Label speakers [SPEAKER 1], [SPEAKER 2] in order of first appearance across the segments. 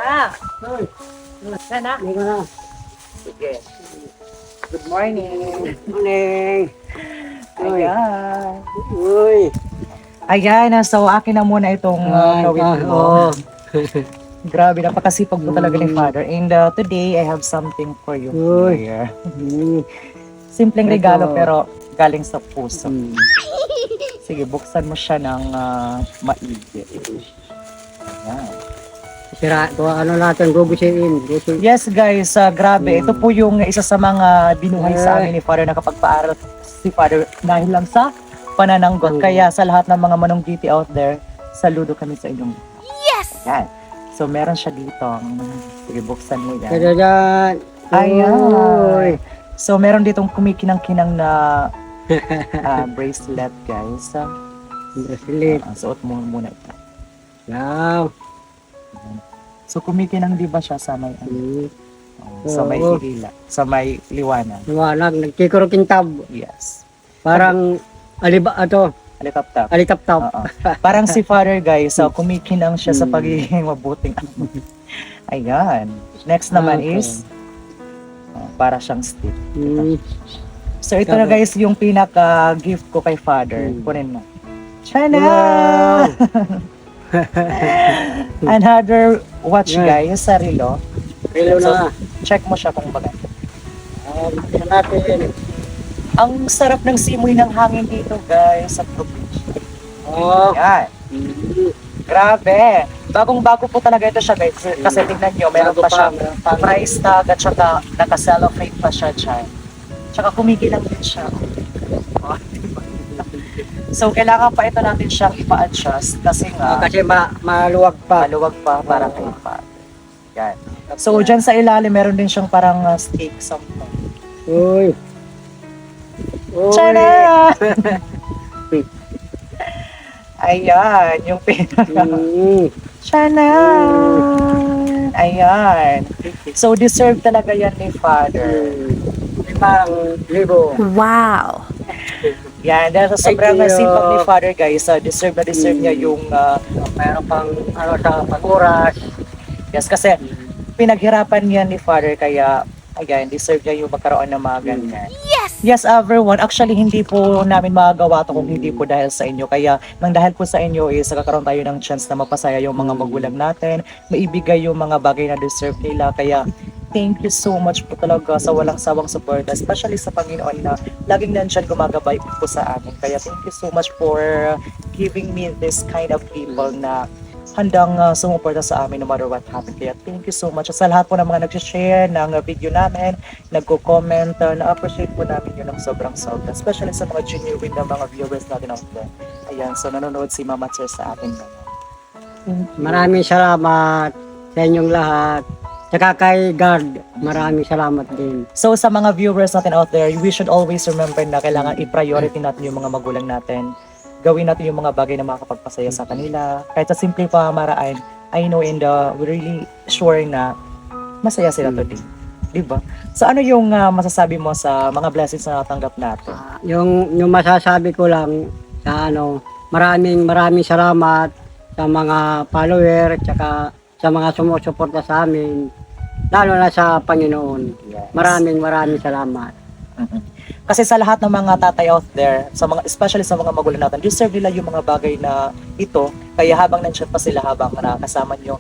[SPEAKER 1] Ah,
[SPEAKER 2] Uy,
[SPEAKER 1] sana.
[SPEAKER 2] hindi ko na.
[SPEAKER 1] Sige. Good morning.
[SPEAKER 2] Morning. Uy.
[SPEAKER 1] Ayan.
[SPEAKER 2] Uy.
[SPEAKER 1] Ayan, so akin na muna itong gawin mo.
[SPEAKER 2] Oo.
[SPEAKER 1] Grabe, napakasipag po talaga ni Father. And today, I have something for you
[SPEAKER 2] Uy.
[SPEAKER 1] here.
[SPEAKER 2] Hmm.
[SPEAKER 1] Simpleng
[SPEAKER 2] Ito.
[SPEAKER 1] regalo pero galing sa puso.
[SPEAKER 2] Hmm.
[SPEAKER 1] Sige, buksan mo siya ng maigi. Ayan.
[SPEAKER 2] Sira, ano natin, gugusin.
[SPEAKER 1] Yes guys, grabe. Ito po yung isa sa mga binuhay sa amin ni Father na kapag-paaral si Father dahil lang sa panananggot. Kaya sa lahat ng mga manunggiti out there, saludo kami sa inyong. Yes! Yan. So meron siya dito. Sige, buksan mo yan.
[SPEAKER 2] Kadadan.
[SPEAKER 1] Ayan. So meron ditong kumikinang-kinang na bracelet guys.
[SPEAKER 2] Bracelet.
[SPEAKER 1] Suot mo muna ito.
[SPEAKER 2] Wow.
[SPEAKER 1] So kumikinang di ba siya sa may sa may
[SPEAKER 2] Oo.
[SPEAKER 1] ilila, sa may liwanag.
[SPEAKER 2] Liwanag, nagkikurukintab.
[SPEAKER 1] Yes.
[SPEAKER 2] Parang
[SPEAKER 1] Alitap-tap.
[SPEAKER 2] alitap-tap.
[SPEAKER 1] Oo. Parang si Father guys, kumikinang siya sa pagiging mabuting ama. Ayan. Next naman
[SPEAKER 2] Okay.
[SPEAKER 1] is para siyang stick.
[SPEAKER 2] Hmm.
[SPEAKER 1] So ito na guys yung pinaka-gift ko kay Father. Kunin mo. Chana!
[SPEAKER 2] Wow.
[SPEAKER 1] Another watch guys sa relo.
[SPEAKER 2] Relo
[SPEAKER 1] So,
[SPEAKER 2] na.
[SPEAKER 1] check mo siya kung maganda.
[SPEAKER 2] Tingnan natin.
[SPEAKER 1] Ang sarap ng simoy ng hangin dito guys sa probinsya.
[SPEAKER 2] Oh.
[SPEAKER 1] Yan. Grabe. Bagong-bago po talaga ito siya guys. Kasi tingnan nyo, meron
[SPEAKER 2] Bago
[SPEAKER 1] pa siya
[SPEAKER 2] pa.
[SPEAKER 1] price tag at saka naka-cellophane pa siya dyan. Tsaka kumikilang din siya. Oh, diba? So kailangan pa ito natin siyang ipa-adjust kasi nga
[SPEAKER 2] Kasi maluwag pa.
[SPEAKER 1] maluwag pa para kay Father. Yan. So dyan sa ilalim meron din siyang parang steak something.
[SPEAKER 2] Uy. Uy.
[SPEAKER 1] Tara! Ayan, yung pinaka. Tara! Ayan. So deserve talaga yan ni Father.
[SPEAKER 2] 5,000.
[SPEAKER 3] Wow!
[SPEAKER 1] Yan, dahil sa sobrang
[SPEAKER 2] Thank you.
[SPEAKER 1] sipag ni Father guys, deserve na deserve niya yung
[SPEAKER 2] Mayroon pang sa pag-oras.
[SPEAKER 1] yes, kasi pinaghirapan niya ni Father kaya again, deserve niya yung magkaroon ng mga ganyan. Yes, everyone. Actually, hindi po namin magagawa to kung hindi po dahil sa inyo. Kaya, nang dahil po sa inyo is nagkakaroon tayo ng chance na mapasaya yung mga magulang natin, maibigay yung mga bagay na deserve nila. Kaya, thank you so much po talaga sa walang sawang support, especially sa Panginoon na laging nandyan gumagabay po sa amin. Kaya, thank you so much for giving me this kind of people na handang sumuporta sa amin no matter what happened. Kaya thank you so much. Sa lahat po ng mga nag-share ng video namin, nagko-comment, na-appreciate po namin yun ng sobrang sobra. Especially sa mga genuine na mga viewers natin out there. Ayan, so nanonood si Mama Sir sa atin ngayon.
[SPEAKER 2] Maraming salamat sa inyong lahat. Tsaka kay God, maraming salamat din.
[SPEAKER 1] So sa mga viewers natin out there, we should always remember na kailangan i-priority natin yung mga magulang natin. Gawin natin yung mga bagay na makakapagpasaya sa kanila. Kahit sa simple pamaraan, I know and we're really sure na masaya sila today. Diba? So ano yung masasabi mo sa mga blessings na natanggap natin?
[SPEAKER 2] Yung masasabi ko lang sa maraming salamat sa mga follower tsaka sa mga sumusuporta sa amin, lalo na sa Panginoon.
[SPEAKER 1] Yes.
[SPEAKER 2] Maraming salamat.
[SPEAKER 1] Kasi sa lahat ng mga tatay out there, especially sa mga magulang natin, deserve nila yung mga bagay na ito. Kaya habang nandiyan pa sila, habang nakasama nyo,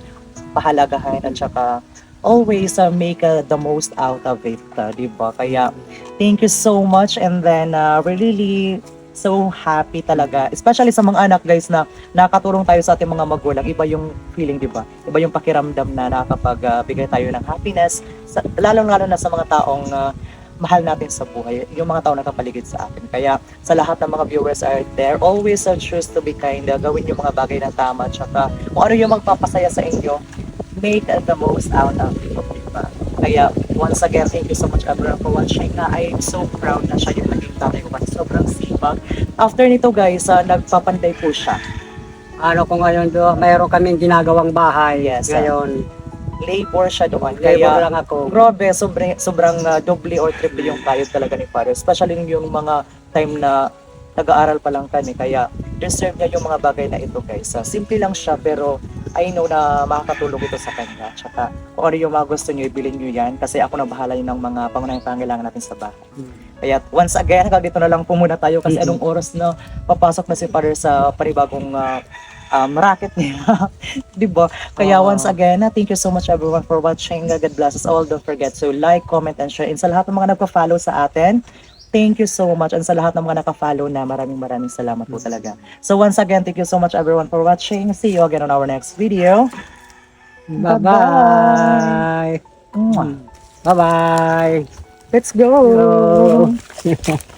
[SPEAKER 1] pahalagahan at saka always make the most out of it, diba? Kaya thank you so much, and then we're really so happy talaga, especially sa mga anak guys na nakatulong tayo sa ating mga magulang. Iba yung feeling, diba? Iba yung pakiramdam na nakapagbigay tayo ng happiness, lalong-lalo na sa mga taong mahal natin sa buhay, yung mga tao na kapaligid sa atin. Kaya sa lahat ng mga viewers out there, always choose to be kind. Gawin yung mga bagay na tama. Tsaka kung ano yung magpapasaya sa inyo, make the most out of it. Diba? Kaya once again, thank you so much everyone for watching. I am so proud na siya yung naging tatay ko kasi sobrang sipag. After nito guys, nagpapanday po siya.
[SPEAKER 2] Ko ngayon mayroon kaming ginagawang bahay.
[SPEAKER 1] Yes,
[SPEAKER 2] Ngayon,
[SPEAKER 1] labor siya doon.
[SPEAKER 2] labor
[SPEAKER 1] Kaya
[SPEAKER 2] lang ako.
[SPEAKER 1] grabe, sobrang doble or triple yung kayod talaga ni Father. Especially yung mga time na nag-aaral pa lang kami, kaya deserve niya yung mga bagay na ito guys. Simple lang siya pero I know na makakatulong ito sa kanya. Tsaka kung ano yung mga gusto niyo, ibilin niyo yan kasi ako na bahala yun ng mga pangunahing pangailangan natin sa bahay. Kaya once again, hanggang dito na lang po muna tayo kasi anong oras na papasok na si Father sa panibagong racket niya. Di ba? Kaya once again, thank you so much everyone for watching. God bless us all. Don't forget to like, comment, and share. And sa lahat ng mga nagpa-follow sa atin, thank you so much. And sa lahat ng mga naka-follow na, maraming salamat po talaga. So once again, thank you so much everyone for watching. See you again on our next video.
[SPEAKER 2] Bye-bye.
[SPEAKER 1] Mwah.
[SPEAKER 2] Bye-bye.
[SPEAKER 1] Let's go!
[SPEAKER 2] Hello.